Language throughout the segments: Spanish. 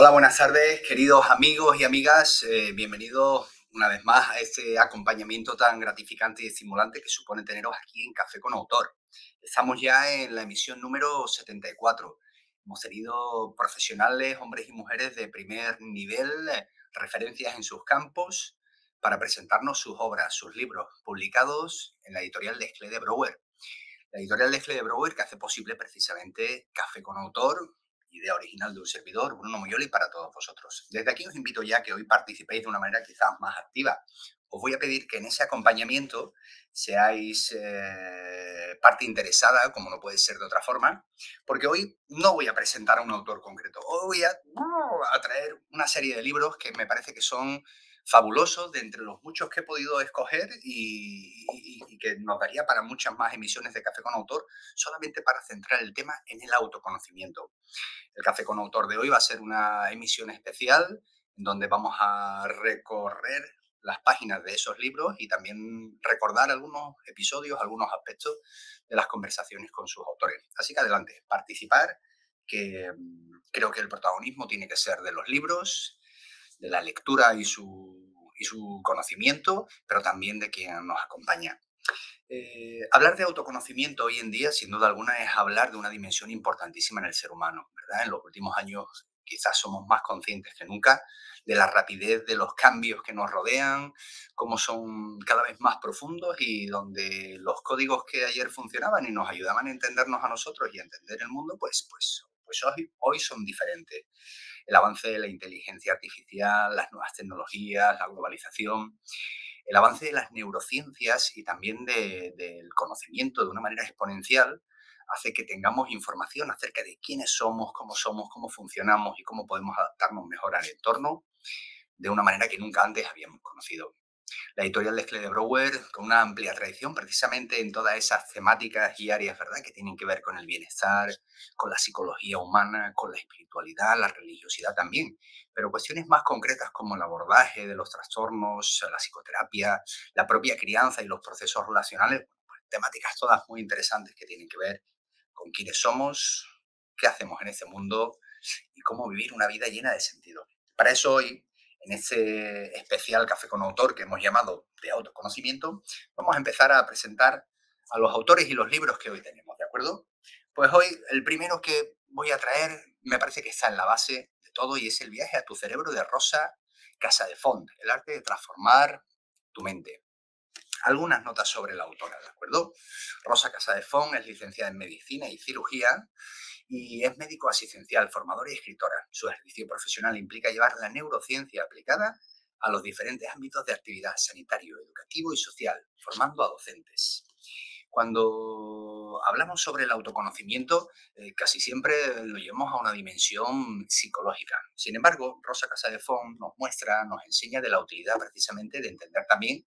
Hola, buenas tardes, queridos amigos y amigas. Bienvenidos una vez más a este acompañamiento tan gratificante y estimulante que supone teneros aquí en Café con Autor. Estamos ya en la emisión número 74. Hemos tenido profesionales, hombres y mujeres de primer nivel, referencias en sus campos, para presentarnos sus obras, sus libros, publicados en la editorial de Esclé de Brouwer. La editorial de Esclé de Brouwer, que hace posible precisamente Café con Autor, idea original de un servidor, Bruno Muyoli, para todos vosotros. Desde aquí os invito ya a que hoy participéis de una manera quizás más activa. Os voy a pedir que en ese acompañamiento seáis parte interesada, como no puede ser de otra forma, porque hoy no voy a presentar a un autor concreto. Hoy voy a traer una serie de libros que me parece que son fabulosos, de entre los muchos que he podido escoger y que nos daría para muchas más emisiones de Café con Autor, solamente para centrar el tema en el autoconocimiento. El Café con Autor de hoy va a ser una emisión especial en donde vamos a recorrer las páginas de esos libros y también recordar algunos episodios, algunos aspectos de las conversaciones con sus autores. Así que adelante, participar, que creo que el protagonismo tiene que ser de los libros, de la lectura y su conocimiento, pero también de quien nos acompaña. Hablar de autoconocimiento hoy en día, sin duda alguna, es hablar de una dimensión importantísima en el ser humano, ¿verdad? En los últimos años quizás somos más conscientes que nunca de la rapidez de los cambios que nos rodean, cómo son cada vez más profundos y donde los códigos que ayer funcionaban y nos ayudaban a entendernos a nosotros y a entender el mundo, pues hoy son diferentes. El avance de la inteligencia artificial, las nuevas tecnologías, la globalización, el avance de las neurociencias y también del conocimiento de una manera exponencial hace que tengamos información acerca de quiénes somos, cómo funcionamos y cómo podemos adaptarnos mejor al entorno de una manera que nunca antes habíamos conocido. La editorial de Esclé de Brouwer, con una amplia tradición precisamente en todas esas temáticas y áreas, ¿verdad?, que tienen que ver con el bienestar, con la psicología humana, con la espiritualidad, la religiosidad también, pero cuestiones más concretas como el abordaje de los trastornos, la psicoterapia, la propia crianza y los procesos relacionales, pues, temáticas todas muy interesantes que tienen que ver con quiénes somos, qué hacemos en este mundo y cómo vivir una vida llena de sentido. Para eso hoy, en este especial Café con Autor que hemos llamado de autoconocimiento, vamos a empezar a presentar a los autores y los libros que hoy tenemos, ¿de acuerdo? Pues hoy el primero que voy a traer me parece que está en la base de todo y es El viaje a tu cerebro de Rosa Casadefont, el arte de transformar tu mente. Algunas notas sobre la autora, ¿de acuerdo? Rosa Casadefont es licenciada en Medicina y Cirugía y es médico asistencial, formadora y escritora. Su ejercicio profesional implica llevar la neurociencia aplicada a los diferentes ámbitos de actividad sanitario, educativo y social, formando a docentes. Cuando hablamos sobre el autoconocimiento, casi siempre lo llevamos a una dimensión psicológica. Sin embargo, Rosa Casadefont nos muestra, nos enseña de la utilidad precisamente de entender también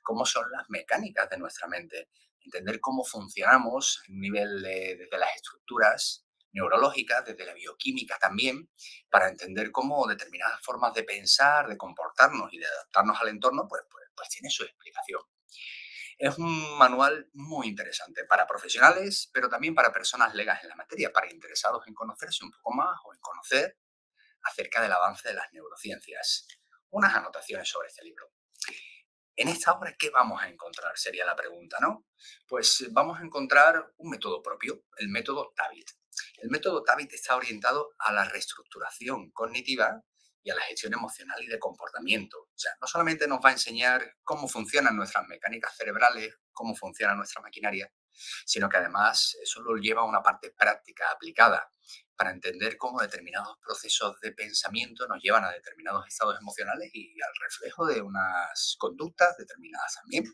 cómo son las mecánicas de nuestra mente, entender cómo funcionamos a un nivel desde las estructuras neurológicas, desde la bioquímica también, para entender cómo determinadas formas de pensar, de comportarnos y de adaptarnos al entorno, pues tiene su explicación. Es un manual muy interesante para profesionales, pero también para personas legas en la materia, para interesados en conocerse un poco más o en conocer acerca del avance de las neurociencias. Unas anotaciones sobre este libro. En esta obra, ¿qué vamos a encontrar? Sería la pregunta, ¿no? Pues vamos a encontrar un método propio, el método TABIT. El método TABIT está orientado a la reestructuración cognitiva y a la gestión emocional y de comportamiento. O sea, no solamente nos va a enseñar cómo funcionan nuestras mecánicas cerebrales, cómo funciona nuestra maquinaria, sino que además eso lo lleva a una parte práctica, aplicada, para entender cómo determinados procesos de pensamiento nos llevan a determinados estados emocionales y al reflejo de unas conductas determinadas también.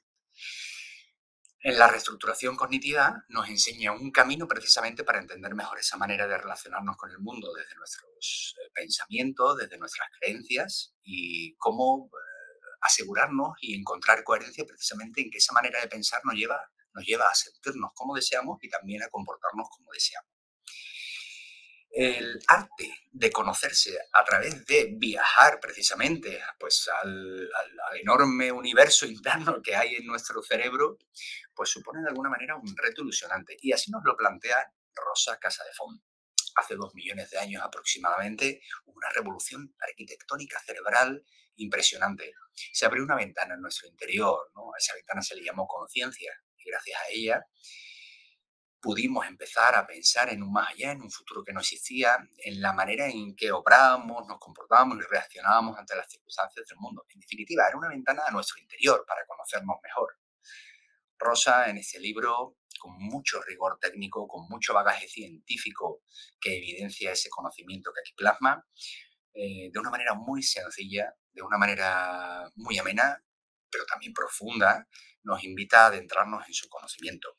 En la reestructuración cognitiva nos enseña un camino precisamente para entender mejor esa manera de relacionarnos con el mundo desde nuestros pensamientos, desde nuestras creencias y cómo asegurarnos y encontrar coherencia precisamente en que esa manera de pensar nos lleva a sentirnos como deseamos y también a comportarnos como deseamos. El arte de conocerse a través de viajar precisamente pues, al enorme universo interno que hay en nuestro cerebro, pues supone de alguna manera un reto ilusionante. Y así nos lo plantea Rosa Casadefont. hace 2 millones de años aproximadamente, hubo una revolución arquitectónica cerebral impresionante. Se abrió una ventana en nuestro interior, ¿no? A esa ventana se le llamó conciencia y gracias a ella pudimos empezar a pensar en un más allá, en un futuro que no existía, en la manera en que obrábamos, nos comportábamos y reaccionábamos ante las circunstancias del mundo. En definitiva, era una ventana a nuestro interior para conocernos mejor. Rosa, en ese libro, con mucho rigor técnico, con mucho bagaje científico que evidencia ese conocimiento que aquí plasma, de una manera muy sencilla, de una manera muy amena, pero también profunda, nos invita a adentrarnos en su conocimiento.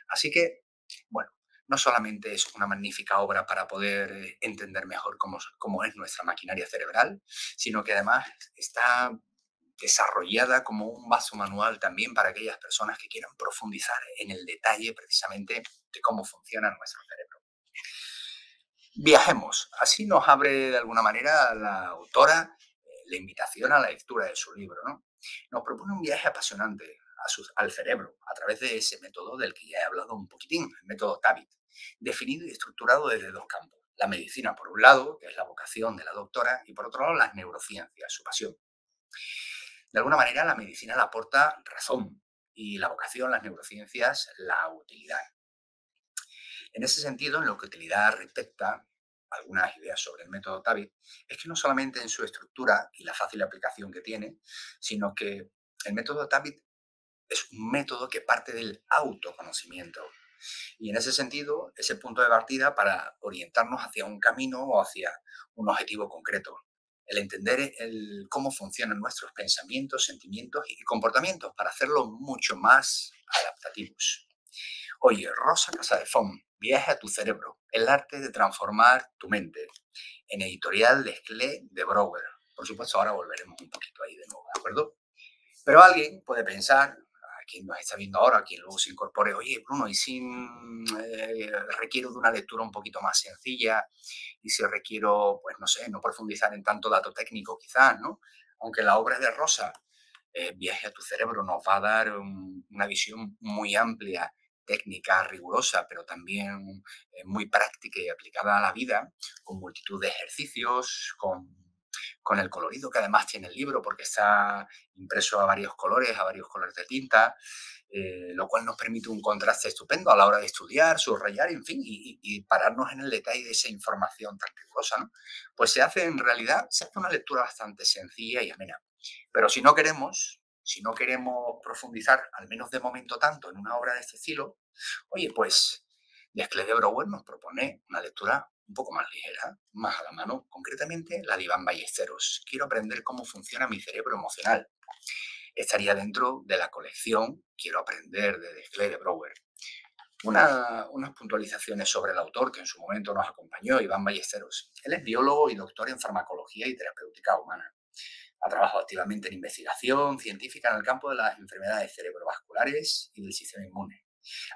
Así que, bueno, no solamente es una magnífica obra para poder entender mejor cómo es nuestra maquinaria cerebral, sino que además está desarrollada como un vaso manual también para aquellas personas que quieran profundizar en el detalle precisamente de cómo funciona nuestro cerebro. Viajemos. Así nos abre de alguna manera la autora la invitación a la lectura de su libro, ¿no? Nos propone un viaje apasionante al cerebro a través de ese método del que ya he hablado un poquitín, el método TABIT, definido y estructurado desde dos campos. La medicina, por un lado, que es la vocación de la doctora, y por otro lado, las neurociencias, su pasión. De alguna manera, la medicina le aporta razón y la vocación, las neurociencias, la utilidad. En ese sentido, en lo que utilidad respecta, algunas ideas sobre el método TABIT, es que no solamente en su estructura y la fácil aplicación que tiene, sino que el método TABIT es un método que parte del autoconocimiento. Y en ese sentido, es el punto de partida para orientarnos hacia un camino o hacia un objetivo concreto. El entender cómo funcionan nuestros pensamientos, sentimientos y comportamientos para hacerlos mucho más adaptativos. Oye, Rosa Casadefón, Viaje a tu cerebro, el arte de transformar tu mente, en editorial Desclés de Brouwer. Por supuesto, ahora volveremos un poquito ahí de nuevo, ¿de acuerdo? Pero alguien puede pensar, a quien nos está viendo ahora, a quien luego se incorpore, oye, Bruno, ¿y si requiero de una lectura un poquito más sencilla? ¿Y si requiero, pues no sé, no profundizar en tanto dato técnico quizás, ¿no? Aunque la obra de Rosa, Viaje a tu cerebro, nos va a dar una visión muy amplia, técnica, rigurosa, pero también muy práctica y aplicada a la vida, con multitud de ejercicios, con el colorido que además tiene el libro, porque está impreso a varios colores de tinta, lo cual nos permite un contraste estupendo a la hora de estudiar, subrayar, en fin, y pararnos en el detalle de esa información tan rigurosa, ¿no? Pues se hace una lectura bastante sencilla y amena. Pero si no queremos profundizar, al menos de momento tanto, en una obra de este estilo, oye, pues Desclés de Brouwer nos propone una lectura un poco más ligera, más a la mano, concretamente la de Iván Ballesteros. Quiero aprender cómo funciona mi cerebro emocional. Estaría dentro de la colección Quiero aprender de Desclés de Brouwer. Unas puntualizaciones sobre el autor que en su momento nos acompañó, Iván Ballesteros. Él es biólogo y doctor en farmacología y terapéutica humana. Ha trabajado activamente en investigación científica en el campo de las enfermedades cerebrovasculares y del sistema inmune.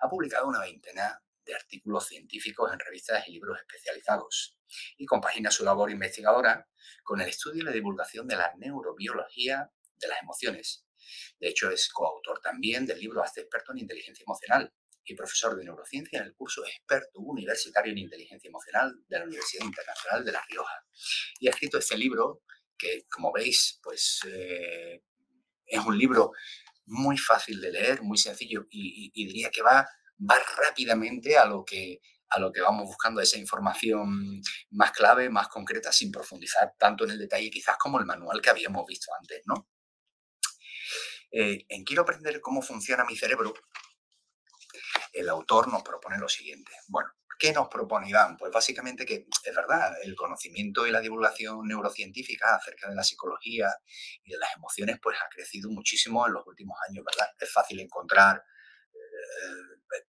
Ha publicado una veintena de artículos científicos en revistas y libros especializados y compagina su labor investigadora con el estudio y la divulgación de la neurobiología de las emociones. De hecho, es coautor también del libro Hazte experto en inteligencia emocional y profesor de neurociencia en el curso Experto Universitario en Inteligencia Emocional de la Universidad Internacional de La Rioja. Y ha escrito este libro que, como veis, pues es un libro muy fácil de leer, muy sencillo y diría que va rápidamente a lo que vamos buscando, esa información más clave, más concreta, sin profundizar tanto en el detalle quizás como el manual que habíamos visto antes, ¿no? En Quiero aprender cómo funciona mi cerebro, el autor nos propone lo siguiente. Bueno, ¿qué nos propone Iván? Pues básicamente que es verdad, el conocimiento y la divulgación neurocientífica acerca de la psicología y de las emociones pues ha crecido muchísimo en los últimos años, ¿verdad? Es fácil encontrar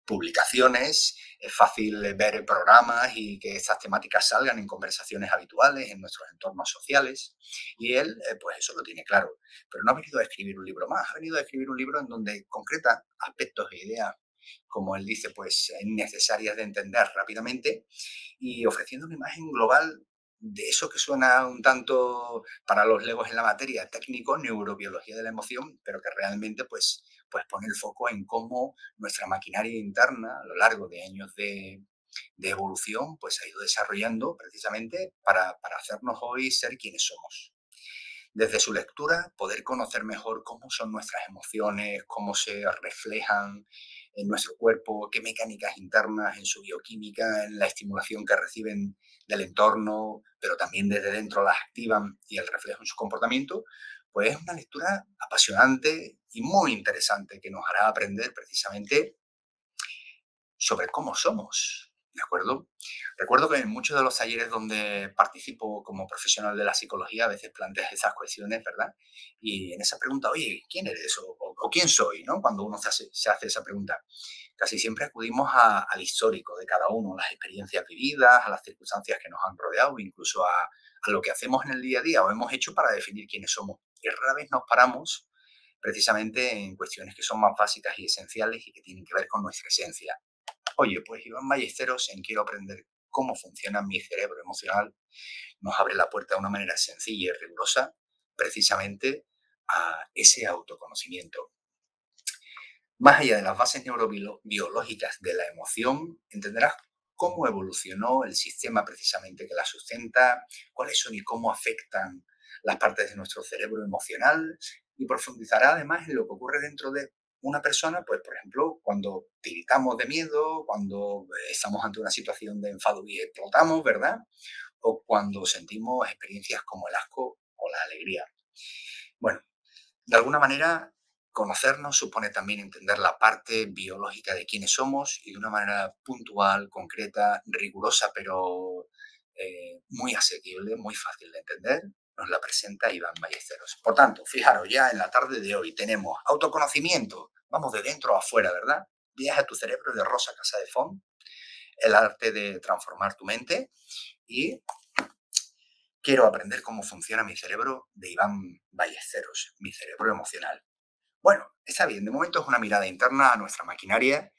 publicaciones, es fácil ver programas y que estas temáticas salgan en conversaciones habituales en nuestros entornos sociales. Y él, pues eso lo tiene claro. Pero no ha venido a escribir un libro más, ha venido a escribir un libro en donde concreta aspectos e ideas, como él dice, pues necesarias de entender rápidamente y ofreciendo una imagen global de eso que suena un tanto para los legos en la materia técnico, neurobiología de la emoción, pero que realmente pues pone el foco en cómo nuestra maquinaria interna a lo largo de años de de evolución, pues ha ido desarrollando precisamente para hacernos hoy ser quienes somos. Desde su lectura, poder conocer mejor cómo son nuestras emociones, cómo se reflejan en nuestro cuerpo, qué mecánicas internas en su bioquímica, en la estimulación que reciben del entorno, pero también desde dentro las activan y el reflejo en su comportamiento, pues es una lectura apasionante y muy interesante que nos hará aprender precisamente sobre cómo somos, ¿de acuerdo? Recuerdo que en muchos de los talleres donde participo como profesional de la psicología, a veces planteas esas cuestiones, ¿verdad? Y en esa pregunta, oye, ¿quién eres? O ¿quién soy? ¿No? Cuando uno se hace esa pregunta. Casi siempre acudimos al histórico de cada uno, las experiencias vividas, a las circunstancias que nos han rodeado, incluso a lo que hacemos en el día a día o hemos hecho para definir quiénes somos. Y rara vez nos paramos precisamente en cuestiones que son más básicas y esenciales y que tienen que ver con nuestra esencia. Oye, pues Iván Ballesteros en Quiero aprender cómo funciona mi cerebro emocional nos abre la puerta de una manera sencilla y rigurosa precisamente a ese autoconocimiento. Más allá de las bases neurobiológicas de la emoción, entenderás cómo evolucionó el sistema precisamente que la sustenta, cuáles son y cómo afectan las partes de nuestro cerebro emocional y profundizará además en lo que ocurre dentro de una persona, pues por ejemplo, cuando tiritamos de miedo, cuando estamos ante una situación de enfado y explotamos, ¿verdad? O cuando sentimos experiencias como el asco o la alegría. Bueno, de alguna manera, conocernos supone también entender la parte biológica de quiénes somos y de una manera puntual, concreta, rigurosa, pero muy asequible, muy fácil de entender, nos la presenta Iván Ballesteros. Por tanto, fijaros, ya en la tarde de hoy tenemos autoconocimiento, vamos de dentro a afuera, ¿verdad? Viaje a tu cerebro de Rosa Casadefont, el arte de transformar tu mente y quiero aprender cómo funciona mi cerebro de Iván Ballesteros, mi cerebro emocional. Bueno, está bien, de momento es una mirada interna a nuestra maquinaria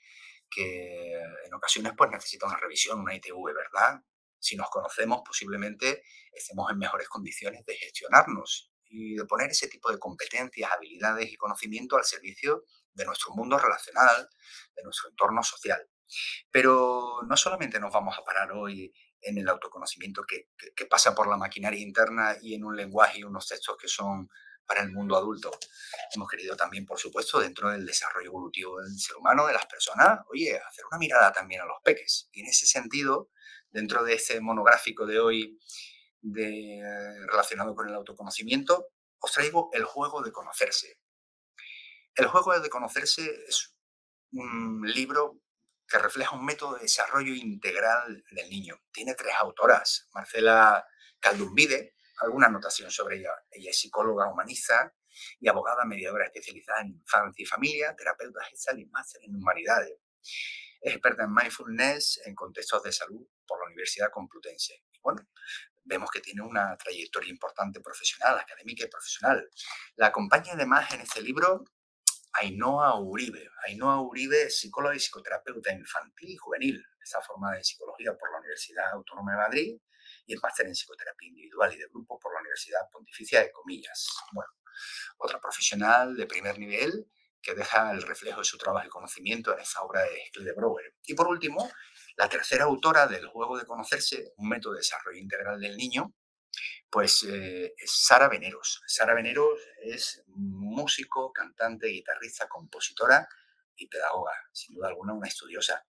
que en ocasiones pues necesita una revisión, una ITV, ¿verdad? Si nos conocemos, posiblemente estemos en mejores condiciones de gestionarnos y de poner ese tipo de competencias, habilidades y conocimiento al servicio de nuestro mundo relacional, de nuestro entorno social. Pero no solamente nos vamos a parar hoy en el autoconocimiento que pasa por la maquinaria interna y en un lenguaje y unos textos que son para el mundo adulto. Hemos querido también, por supuesto, dentro del desarrollo evolutivo del ser humano, de las personas, oye, hacer una mirada también a los peques. Y en ese sentido, dentro de este monográfico de hoy relacionado con el autoconocimiento, os traigo el juego de conocerse. El juego de conocerse es un libro que refleja un método de desarrollo integral del niño. Tiene tres autoras, Marcela Caldumbide, alguna anotación sobre ella. Ella es psicóloga humanista y abogada mediadora especializada en infancia y familia, terapeuta gestal y máster en humanidades. Es experta en mindfulness en contextos de salud por la Universidad Complutense. Y bueno, vemos que tiene una trayectoria importante profesional, académica y profesional. La acompaña además en este libro Ainhoa Uribe. Ainhoa Uribe es psicóloga y psicoterapeuta infantil y juvenil. Está formada en psicología por la Universidad Autónoma de Madrid y es máster en psicoterapia individual y de grupo por la Universidad Pontificia de Comillas. Bueno, otra profesional de primer nivel que deja el reflejo de su trabajo y conocimiento en esta obra de Brouwer. Y por último, la tercera autora del Juego de Conocerse, un método de desarrollo integral del niño, pues es Sara Veneros. Sara Veneros es músico, cantante, guitarrista, compositora y pedagoga, sin duda alguna una estudiosa.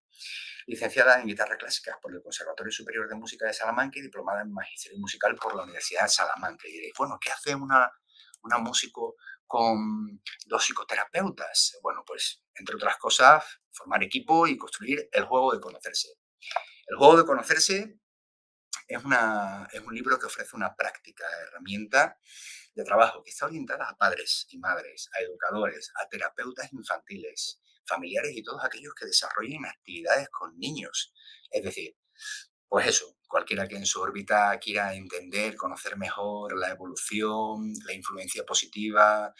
Licenciada en guitarra clásica por el Conservatorio Superior de Música de Salamanca y diplomada en magisterio musical por la Universidad de Salamanca. Y diréis, bueno, ¿qué hace una músico con dos psicoterapeutas? Bueno, pues entre otras cosas, formar equipo y construir el juego de conocerse. El juego de conocerse es un libro que ofrece una práctica herramienta de trabajo que está orientada a padres y madres, a educadores, a terapeutas infantiles, familiares y todos aquellos que desarrollen actividades con niños. Es decir, pues eso, cualquiera que en su órbita quiera entender, conocer mejor la evolución, la influencia positiva,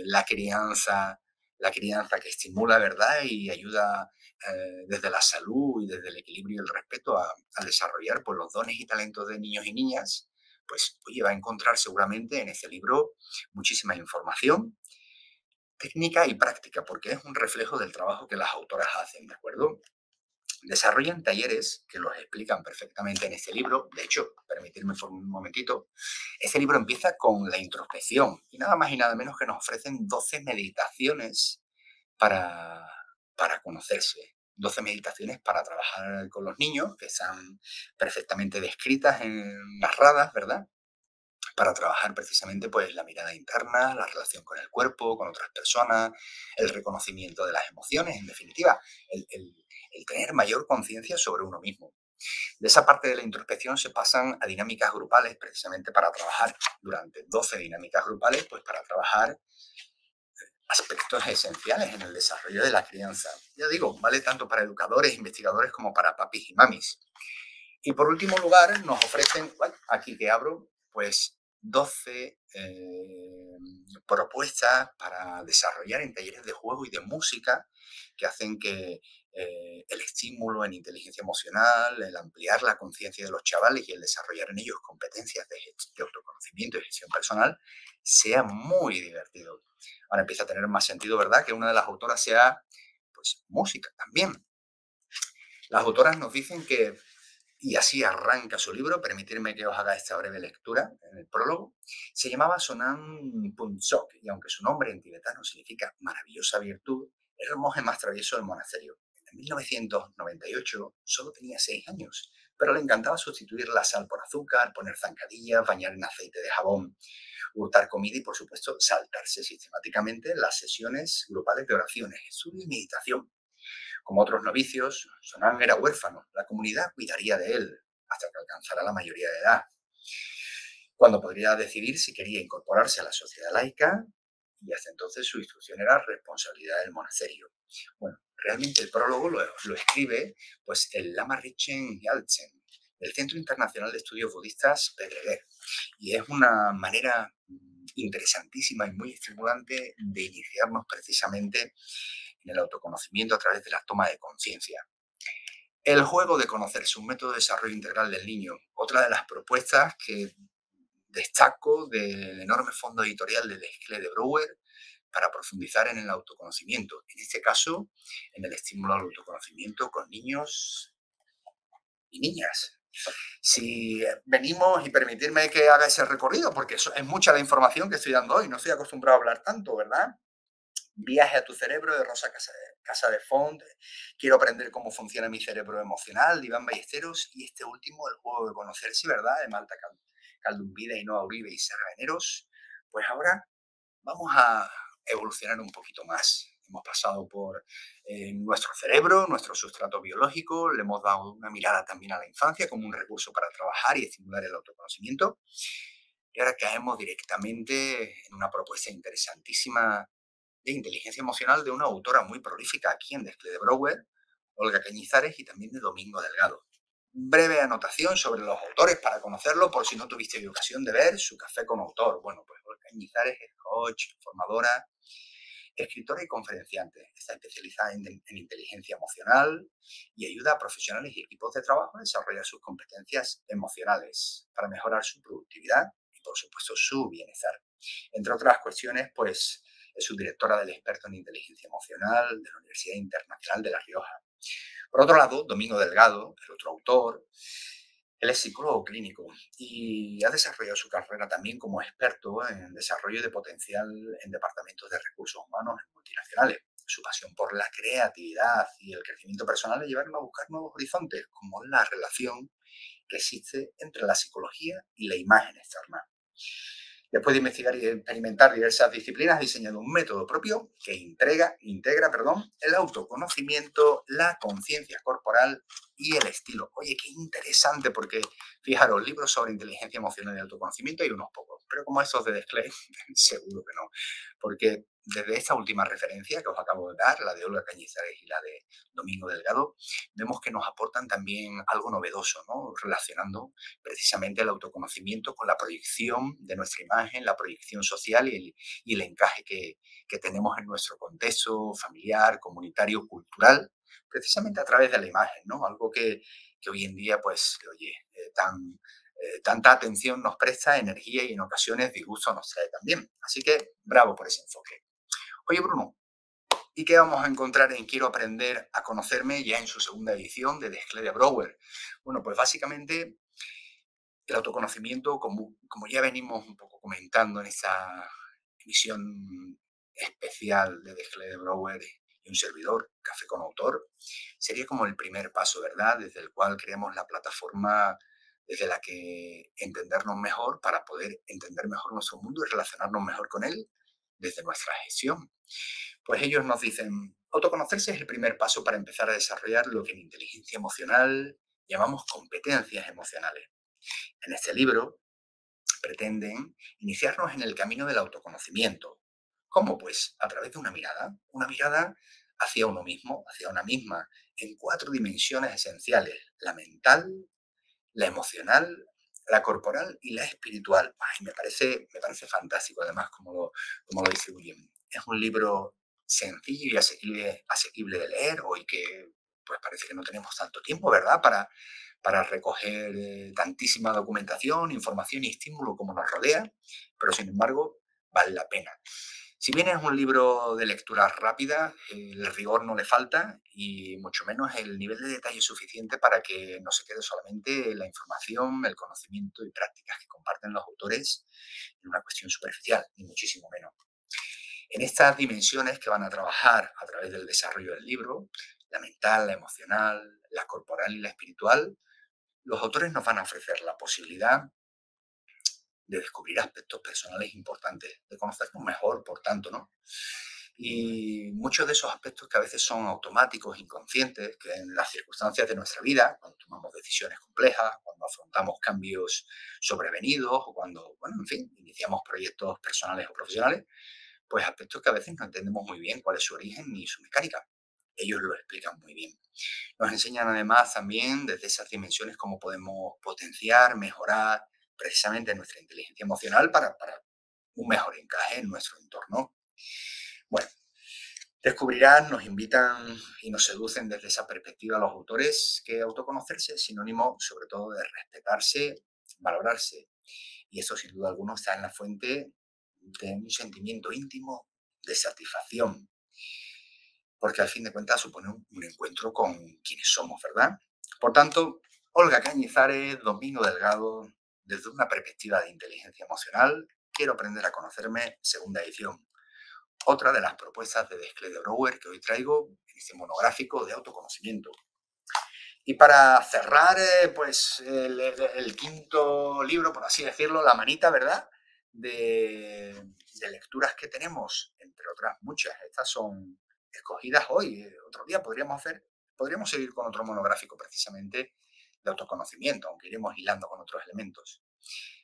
la crianza que estimula, ¿verdad? Y ayuda desde la salud y desde el equilibrio y el respeto a desarrollar pues, los dones y talentos de niños y niñas, pues oye, va a encontrar seguramente en este libro muchísima información técnica y práctica, porque es un reflejo del trabajo que las autoras hacen, ¿de acuerdo? Desarrollan talleres que los explican perfectamente en este libro. De hecho, permitirme por un momentito, este libro empieza con la introspección y nada más y nada menos que nos ofrecen 12 meditaciones para, para conocerse. 12 meditaciones para trabajar con los niños, que están perfectamente descritas, narradas, ¿verdad? Para trabajar precisamente pues la mirada interna, la relación con el cuerpo, con otras personas, el reconocimiento de las emociones, en definitiva, el tener mayor conciencia sobre uno mismo. De esa parte de la introspección se pasan a dinámicas grupales precisamente para trabajar durante 12 dinámicas grupales, pues para trabajar aspectos esenciales en el desarrollo de la crianza. Ya digo, vale tanto para educadores, investigadores como para papis y mamis. Y por último lugar, nos ofrecen, aquí que abro, pues 12 propuestas para desarrollar en talleres de juego y de música que hacen que el estímulo en inteligencia emocional, el ampliar la conciencia de los chavales y el desarrollar en ellos competencias de autoconocimiento y gestión personal sea muy divertido. Ahora empieza a tener más sentido, ¿verdad?, que una de las autoras sea, pues, música también. Las autoras nos dicen que, y así arranca su libro, permitirme que os haga esta breve lectura en el prólogo, se llamaba Sonam Punchok, y aunque su nombre en tibetano significa maravillosa virtud, era el monje más travieso del monasterio. En 1998 solo tenía 6 años, pero le encantaba sustituir la sal por azúcar, poner zancadillas, bañar en aceite de jabón, hurtar comida y, por supuesto, saltarse sistemáticamente las sesiones grupales de oraciones, estudio y meditación. Como otros novicios, Sonán era huérfano. La comunidad cuidaría de él hasta que alcanzara la mayoría de edad, cuando podría decidir si quería incorporarse a la sociedad laica, y hasta entonces su instrucción era responsabilidad del monasterio. Bueno, realmente el prólogo lo escribe pues, el Lama Rinchen Gyaltsen, del Centro Internacional de Estudios Budistas Pedreguer, y es una manera interesantísima y muy estimulante de iniciarnos precisamente en el autoconocimiento a través de la toma de conciencia. El juego de conocerse, un método de desarrollo integral del niño. Otra de las propuestas que destaco del enorme fondo editorial de Desclés de Brouwer para profundizar en el autoconocimiento. En este caso, en el estímulo al autoconocimiento con niños y niñas. Si venimos, y permitirme que haga ese recorrido, porque eso es mucha la información que estoy dando hoy, no estoy acostumbrado a hablar tanto, ¿verdad? Viaje a tu cerebro, de Rosa Casa de Font. Quiero aprender cómo funciona mi cerebro emocional, de Iván Ballesteros. Y este último, El juego de conocerse, ¿verdad?, de Malta Caldumbida, Ainhoa Uribe y Sara Veneros. Pues ahora vamos a evolucionar un poquito más. Hemos pasado por nuestro cerebro, nuestro sustrato biológico, le hemos dado una mirada también a la infancia como un recurso para trabajar y estimular el autoconocimiento. Y ahora caemos directamente en una propuesta interesantísima de inteligencia emocional de una autora muy prolífica aquí en Desclés de Brouwer, Olga Cañizares, y también de Domingo Delgado. Breve anotación sobre los autores para conocerlo, por si no tuviste ocasión de ver su Café con Autor. Bueno, pues Olga Cañizares es coach, formadora, escritora y conferenciante. Está especializada en inteligencia emocional y ayuda a profesionales y equipos de trabajo a desarrollar sus competencias emocionales para mejorar su productividad y, por supuesto, su bienestar. Entre otras cuestiones, pues es subdirectora del experto en inteligencia emocional de la Universidad Internacional de La Rioja. Por otro lado, Domingo Delgado, el otro autor, él es psicólogo clínico y ha desarrollado su carrera también como experto en desarrollo de potencial en departamentos de recursos humanos en multinacionales. Su pasión por la creatividad y el crecimiento personal le llevaron a buscar nuevos horizontes, como la relación que existe entre la psicología y la imagen externa. Después de investigar y experimentar diversas disciplinas, ha diseñado un método propio que integra el autoconocimiento, la conciencia corporal y el estilo. Oye, qué interesante, porque fijaros, libros sobre inteligencia emocional y autoconocimiento hay unos pocos, pero como estos de Desclés, seguro que no, porque desde esta última referencia que os acabo de dar, la de Olga Cañizares y la de Domingo Delgado, vemos que nos aportan también algo novedoso, ¿no?, relacionando precisamente el autoconocimiento con la proyección de nuestra imagen, la proyección social y el encaje que tenemos en nuestro contexto familiar, comunitario, cultural, precisamente a través de la imagen, ¿no? Algo que hoy en día, pues, oye, tanta atención nos presta, energía, y en ocasiones disgusto nos trae también. Así que bravo por ese enfoque. Oye, Bruno, ¿Y qué vamos a encontrar en Quiero aprender a conocerme ya en su segunda edición de Desclée Brouwer? Bueno, pues básicamente el autoconocimiento, como ya venimos un poco comentando en esa emisión especial de Desclée Brouwer y un servidor, Café con Autor, sería como el primer paso, ¿verdad? Desde el cual creamos la plataforma desde la que entendernos mejor para poder entender mejor nuestro mundo y relacionarnos mejor con él desde nuestra gestión. Pues ellos nos dicen, autoconocerse es el primer paso para empezar a desarrollar lo que en inteligencia emocional llamamos competencias emocionales. En este libro pretenden iniciarnos en el camino del autoconocimiento. ¿Cómo? Pues a través de una mirada hacia uno mismo, hacia una misma, en 4 dimensiones esenciales, la mental, la emocional, la corporal y la espiritual. Ay, me parece fantástico, además, como lo distribuyen. Es un libro sencillo y asequible de leer, hoy que pues parece que no tenemos tanto tiempo, ¿verdad?, para recoger tantísima documentación, información y estímulo como nos rodea, pero sin embargo vale la pena. Si bien es un libro de lectura rápida, el rigor no le falta y mucho menos el nivel de detalle suficiente para que no se quede solamente la información, el conocimiento y prácticas que comparten los autores en una cuestión superficial, ni muchísimo menos. En estas dimensiones que van a trabajar a través del desarrollo del libro, la mental, la emocional, la corporal y la espiritual, los autores nos van a ofrecer la posibilidad de descubrir aspectos personales importantes, de conocernos mejor, por tanto, ¿no? Y muchos de esos aspectos que a veces son automáticos, inconscientes, que en las circunstancias de nuestra vida, cuando tomamos decisiones complejas, cuando afrontamos cambios sobrevenidos o cuando, bueno, en fin, iniciamos proyectos personales o profesionales, pues aspectos que a veces no entendemos muy bien cuál es su origen ni su mecánica. Ellos lo explican muy bien. Nos enseñan además también desde esas dimensiones cómo podemos potenciar, mejorar precisamente nuestra inteligencia emocional para un mejor encaje en nuestro entorno. Bueno, descubrirán, nos invitan y nos seducen desde esa perspectiva los autores que autoconocerse es sinónimo sobre todo de respetarse, valorarse. Y eso sin duda alguna está en la fuente de un sentimiento íntimo de satisfacción, porque al fin de cuentas supone un encuentro con quienes somos, ¿verdad? Por tanto, Olga Cañizares, Domingo Delgado, desde una perspectiva de inteligencia emocional, quiero aprender a conocerme, segunda edición. Otra de las propuestas de Desclée de Brouwer que hoy traigo en este monográfico de autoconocimiento. Y para cerrar, pues el quinto libro, por así decirlo, la manita, ¿verdad?, de lecturas que tenemos, entre otras muchas. Estas son escogidas hoy. Otro día podríamos seguir con otro monográfico precisamente de autoconocimiento, aunque iremos hilando con otros elementos.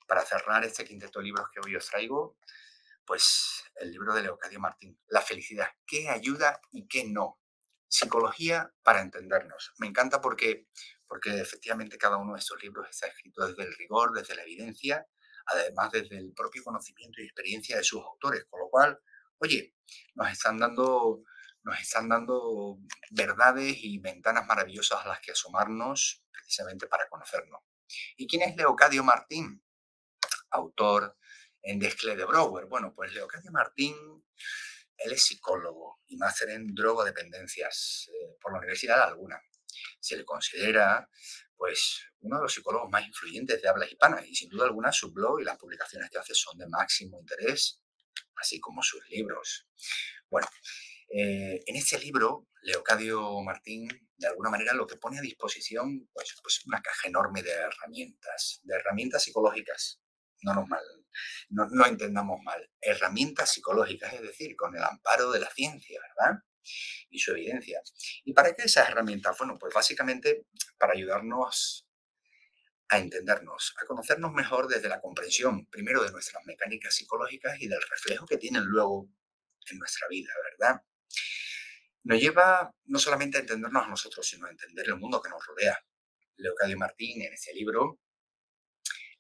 Para cerrar este quinteto de libros que hoy os traigo, pues el libro de Leocadio Martín, La felicidad, qué ayuda y qué no. Psicología para entendernos. Me encanta porque efectivamente cada uno de estos libros está escrito desde el rigor, desde la evidencia, además desde el propio conocimiento y experiencia de sus autores, con lo cual, oye, nos están dando, nos están dando verdades y ventanas maravillosas a las que asomarnos precisamente para conocernos. ¿Y quién es Leocadio Martín? Autor en Desclée de Brouwer. Bueno, pues Leocadio Martín, él es psicólogo y máster en drogodependencias por la Universidad de Alguna. Se le considera, pues, uno de los psicólogos más influyentes de habla hispana y sin duda alguna su blog y las publicaciones que hace son de máximo interés, así como sus libros. Bueno, en este libro, Leocadio Martín, de alguna manera, lo que pone a disposición, pues una caja enorme de herramientas psicológicas. No, no entendamos mal, herramientas psicológicas, es decir, con el amparo de la ciencia, ¿verdad?, y su evidencia. ¿Y para qué esas herramientas? Bueno, pues básicamente para ayudarnos a entendernos, a conocernos mejor desde la comprensión, primero de nuestras mecánicas psicológicas y del reflejo que tienen luego en nuestra vida, ¿verdad? Nos lleva no solamente a entendernos a nosotros, sino a entender el mundo que nos rodea. Leocadio Martín, en ese libro,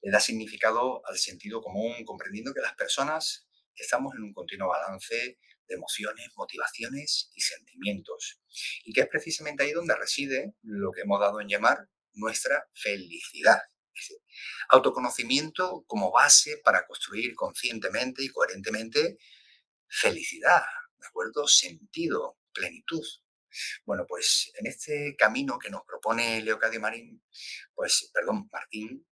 le da significado al sentido común, comprendiendo que las personas estamos en un continuo balance de emociones, motivaciones y sentimientos. Y que es precisamente ahí donde reside lo que hemos dado en llamar nuestra felicidad. Es decir, autoconocimiento como base para construir conscientemente y coherentemente felicidad, ¿de acuerdo? Sentido, plenitud. Bueno, pues en este camino que nos propone Leocadio Marín, pues, perdón, Martín,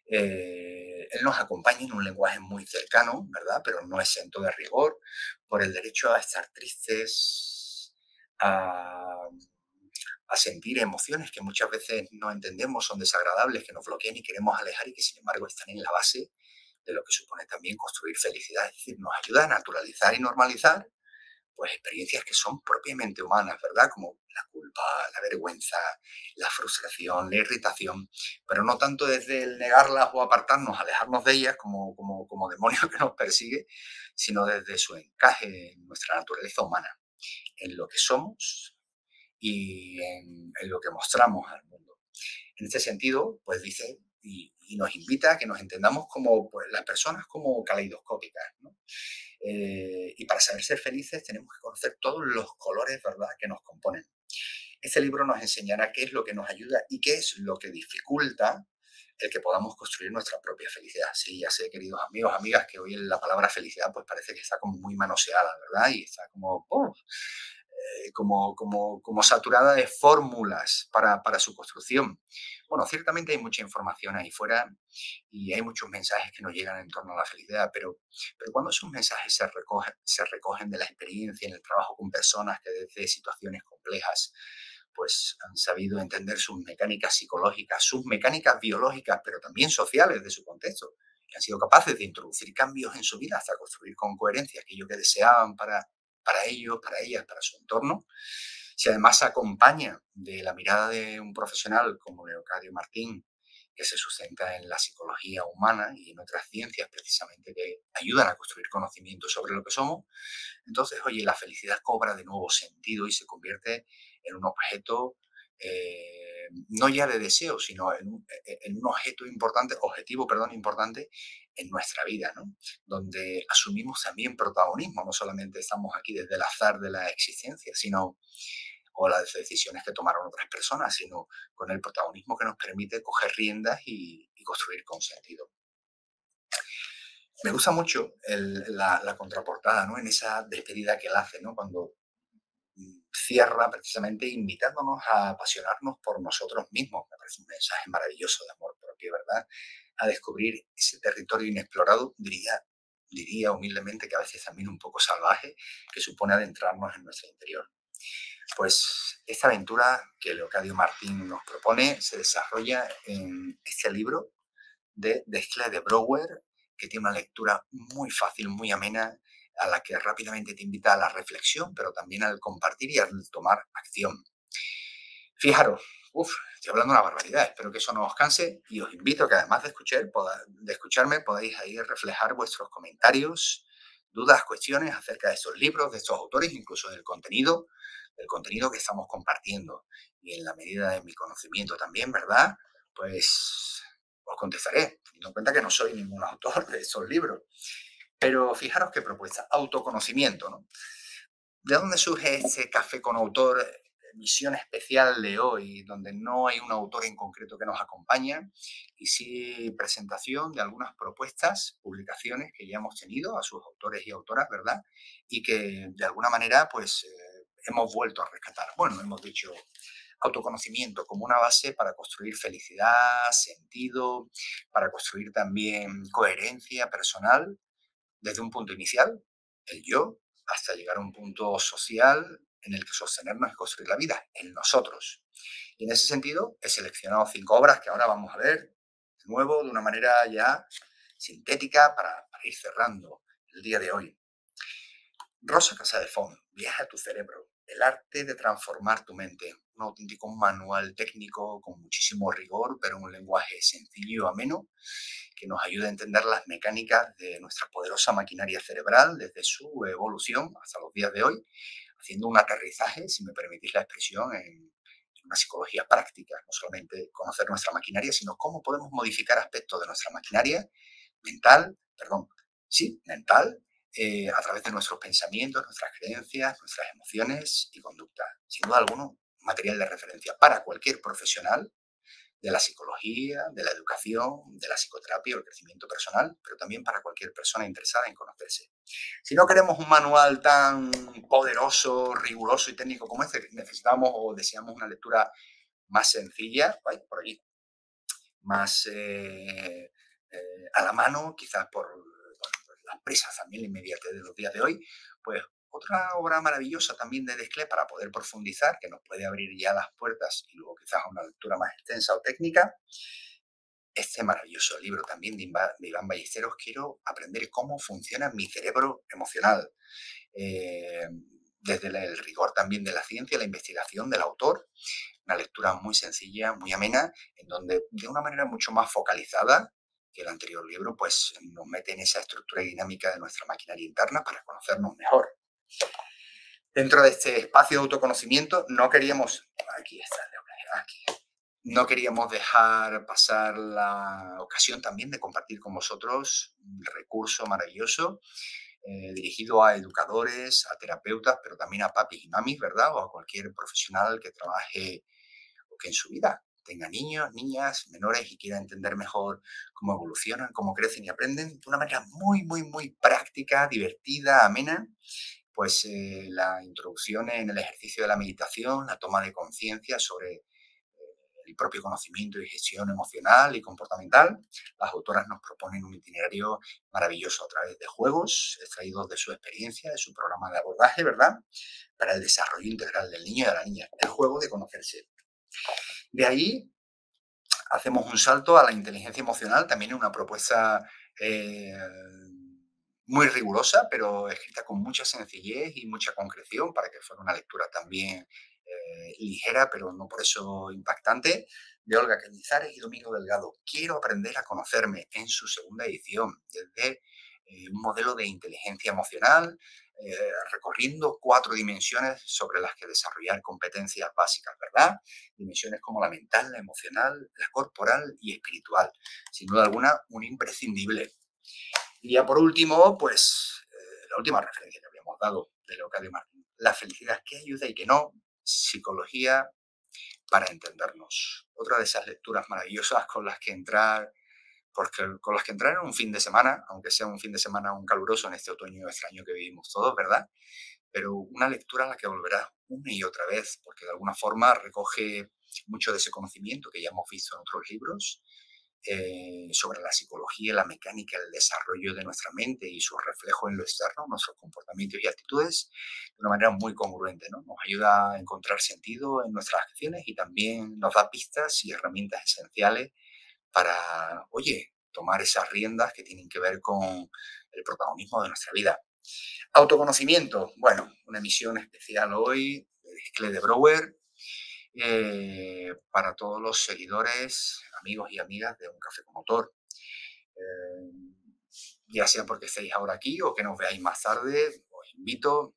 él nos acompaña en un lenguaje muy cercano, ¿verdad? Pero no exento de rigor, por el derecho a estar tristes, a, a sentir emociones que muchas veces no entendemos, son desagradables, que nos bloquean y queremos alejar y que sin embargo están en la base de lo que supone también construir felicidad. Es decir, nos ayuda a naturalizar y normalizar pues experiencias que son propiamente humanas, ¿verdad? Como la culpa, la vergüenza, la frustración, la irritación, pero no tanto desde el negarlas o apartarnos, alejarnos de ellas como demonio que nos persigue, sino desde su encaje en nuestra naturaleza humana, en lo que somos y en lo que mostramos al mundo. En este sentido, pues dice y nos invita a que nos entendamos como pues, las personas como caleidoscópicas, ¿no? Y para saber ser felices tenemos que conocer todos los colores, ¿verdad?, que nos componen. Este libro nos enseñará qué es lo que nos ayuda y qué es lo que dificulta el que podamos construir nuestra propia felicidad. Sí, ya sé, queridos amigos, amigas, que hoy la palabra felicidad pues parece que está como muy manoseada, ¿verdad? Y está como, como saturada de fórmulas para su construcción. Bueno, ciertamente hay mucha información ahí fuera y hay muchos mensajes que nos llegan en torno a la felicidad, pero cuando esos mensajes se recogen de la experiencia en el trabajo con personas que desde situaciones complejas pues han sabido entender sus mecánicas psicológicas, sus mecánicas biológicas, pero también sociales de su contexto, y han sido capaces de introducir cambios en su vida hasta construir con coherencia aquello que deseaban para ellos, para ellas, para su entorno. Si además se acompaña de la mirada de un profesional como Leocadio Martín, que se sustenta en la psicología humana y en otras ciencias precisamente que ayudan a construir conocimiento sobre lo que somos, entonces, oye, la felicidad cobra de nuevo sentido y se convierte en un objeto, no ya de deseo, sino en un objeto importante, objetivo, perdón, importante en nuestra vida, ¿no? Donde asumimos también protagonismo, no solamente estamos aquí desde el azar de la existencia, sino o las decisiones que tomaron otras personas, sino con el protagonismo que nos permite coger riendas y construir con sentido. Me gusta mucho la contraportada, ¿no? En esa despedida que él hace, ¿no? Cuando cierra precisamente invitándonos a apasionarnos por nosotros mismos. Me parece un mensaje maravilloso de amor propio, ¿verdad? A descubrir ese territorio inexplorado, diría humildemente que a veces también un poco salvaje, que supone adentrarnos en nuestro interior. Pues esta aventura que Leocadio Martín nos propone se desarrolla en este libro de Desclée de Brouwer, que tiene una lectura muy fácil, muy amena, a la que rápidamente te invita a la reflexión, pero también al compartir y al tomar acción. Fijaros, estoy hablando una barbaridad, espero que eso no os canse y os invito a que además de escucharme podáis ahí reflejar vuestros comentarios, dudas, cuestiones acerca de estos libros, de estos autores, incluso del contenido que estamos compartiendo. Y en la medida de mi conocimiento también, ¿verdad? Pues os contestaré, teniendo en cuenta que no soy ningún autor de esos libros. Pero fijaros qué propuesta, autoconocimiento, ¿no? ¿De dónde surge este café con autor, emisión especial de hoy, donde no hay un autor en concreto que nos acompaña y sí presentación de algunas propuestas, publicaciones que ya hemos tenido a sus autores y autoras, ¿verdad? Y que de alguna manera pues hemos vuelto a rescatar. Bueno, hemos dicho autoconocimiento como una base para construir felicidad, sentido, para construir también coherencia personal desde un punto inicial, el yo, hasta llegar a un punto social en el que sostenernos y construir la vida, en nosotros. Y en ese sentido, he seleccionado 5 obras que ahora vamos a ver de nuevo de una manera ya sintética para ir cerrando el día de hoy. Rosa Casadefón, Viaja a tu cerebro, el arte de transformar tu mente, un auténtico manual técnico con muchísimo rigor, pero en un lenguaje sencillo y ameno, que nos ayuda a entender las mecánicas de nuestra poderosa maquinaria cerebral desde su evolución hasta los días de hoy, haciendo un aterrizaje, si me permitís la expresión, en una psicología práctica, no solamente conocer nuestra maquinaria, sino cómo podemos modificar aspectos de nuestra maquinaria mental, perdón, sí, mental, a través de nuestros pensamientos, nuestras creencias, nuestras emociones y conducta. Sin duda alguna, material de referencia para cualquier profesional de la psicología, de la educación, de la psicoterapia o el crecimiento personal, pero también para cualquier persona interesada en conocerse. Si no queremos un manual tan poderoso, riguroso y técnico como este, necesitamos o deseamos una lectura más sencilla, ay, por allí, más a la mano, quizás por las prisas también, la inmediatez de los días de hoy, pues otra obra maravillosa también de Desclés para poder profundizar, que nos puede abrir ya las puertas y luego quizás a una lectura más extensa o técnica, este maravilloso libro también de Iván Ballesteros, Quiero aprender cómo funciona mi cerebro emocional. Eh, desde el rigor también de la ciencia, la investigación del autor, una lectura muy sencilla, muy amena, en donde de una manera mucho más focalizada que el anterior libro, pues nos mete en esa estructura y dinámica de nuestra maquinaria interna para conocernos mejor. Dentro de este espacio de autoconocimiento no queríamos, aquí está, aquí, no queríamos dejar pasar la ocasión también de compartir con vosotros un recurso maravilloso dirigido a educadores, a terapeutas, pero también a papis y mamis, ¿verdad? O a cualquier profesional que trabaje o que en su vida tenga niños, niñas, menores y quiera entender mejor cómo evolucionan, cómo crecen y aprenden de una manera muy, muy, muy práctica, divertida, amena. Pues la introducción en el ejercicio de la meditación, la toma de conciencia sobre el propio conocimiento y gestión emocional y comportamental. Las autoras nos proponen un itinerario maravilloso a través de juegos extraídos de su experiencia, de su programa de abordaje, ¿verdad? Para el desarrollo integral del niño y de la niña. El juego de conocerse. De ahí hacemos un salto a la inteligencia emocional, también una propuesta muy rigurosa, pero escrita con mucha sencillez y mucha concreción para que fuera una lectura también ligera, pero no por eso impactante, de Olga Cañizares y Domingo Delgado. Quiero aprender a conocerme en su segunda edición, desde un modelo de inteligencia emocional, recorriendo 4 dimensiones sobre las que desarrollar competencias básicas, ¿verdad? Dimensiones como la mental, la emocional, la corporal y espiritual. Sin duda alguna, un imprescindible. Y ya por último, pues la última referencia que habíamos dado de Leocadio Martín, la felicidad que ayuda y que no, psicología para entendernos. Otra de esas lecturas maravillosas con las que entrar, porque con las que entrar en un fin de semana, aunque sea un fin de semana un caluroso en este otoño extraño que vivimos todos, ¿verdad? Pero una lectura a la que volverás una y otra vez, porque de alguna forma recoge mucho de ese conocimiento que ya hemos visto en otros libros sobre la psicología, la mecánica, el desarrollo de nuestra mente y su reflejo en lo externo, nuestros comportamientos y actitudes, de una manera muy congruente, ¿no? Nos ayuda a encontrar sentido en nuestras acciones y también nos da pistas y herramientas esenciales para, oye, tomar esas riendas que tienen que ver con el protagonismo de nuestra vida. Autoconocimiento, bueno, una emisión especial hoy de Desclés de Brouwer para todos los seguidores, amigos y amigas de Un Café con Autor. Ya sea porque estéis ahora aquí o que nos veáis más tarde, os invito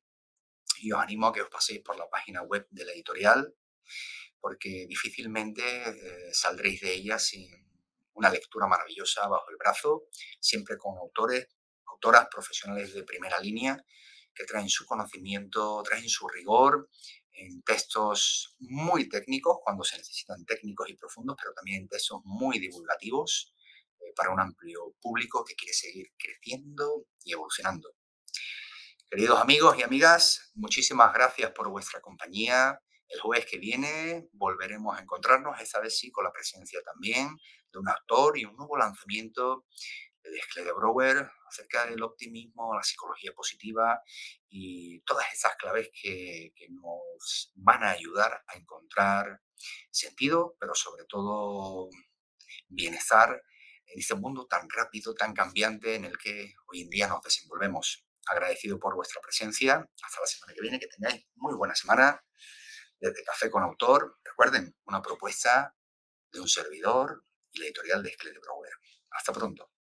y os animo a que os paséis por la página web de la editorial, porque difícilmente saldréis de ella sin una lectura maravillosa bajo el brazo, siempre con autores, autoras profesionales de primera línea que traen su conocimiento, traen su rigor en textos muy técnicos, cuando se necesitan técnicos y profundos, pero también en textos muy divulgativos para un amplio público que quiere seguir creciendo y evolucionando. Queridos amigos y amigas, muchísimas gracias por vuestra compañía. El jueves que viene volveremos a encontrarnos, esta vez sí con la presencia también de un autor y un nuevo lanzamiento de Desclés de Brouwer acerca del optimismo, la psicología positiva y todas esas claves que nos van a ayudar a encontrar sentido, pero sobre todo bienestar en este mundo tan rápido, tan cambiante en el que hoy en día nos desenvolvemos. Agradecido por vuestra presencia. Hasta la semana que viene. Que tengáis muy buena semana. Desde Café con Autor. Recuerden, una propuesta de un servidor y la editorial de Desclés de Brouwer. Hasta pronto.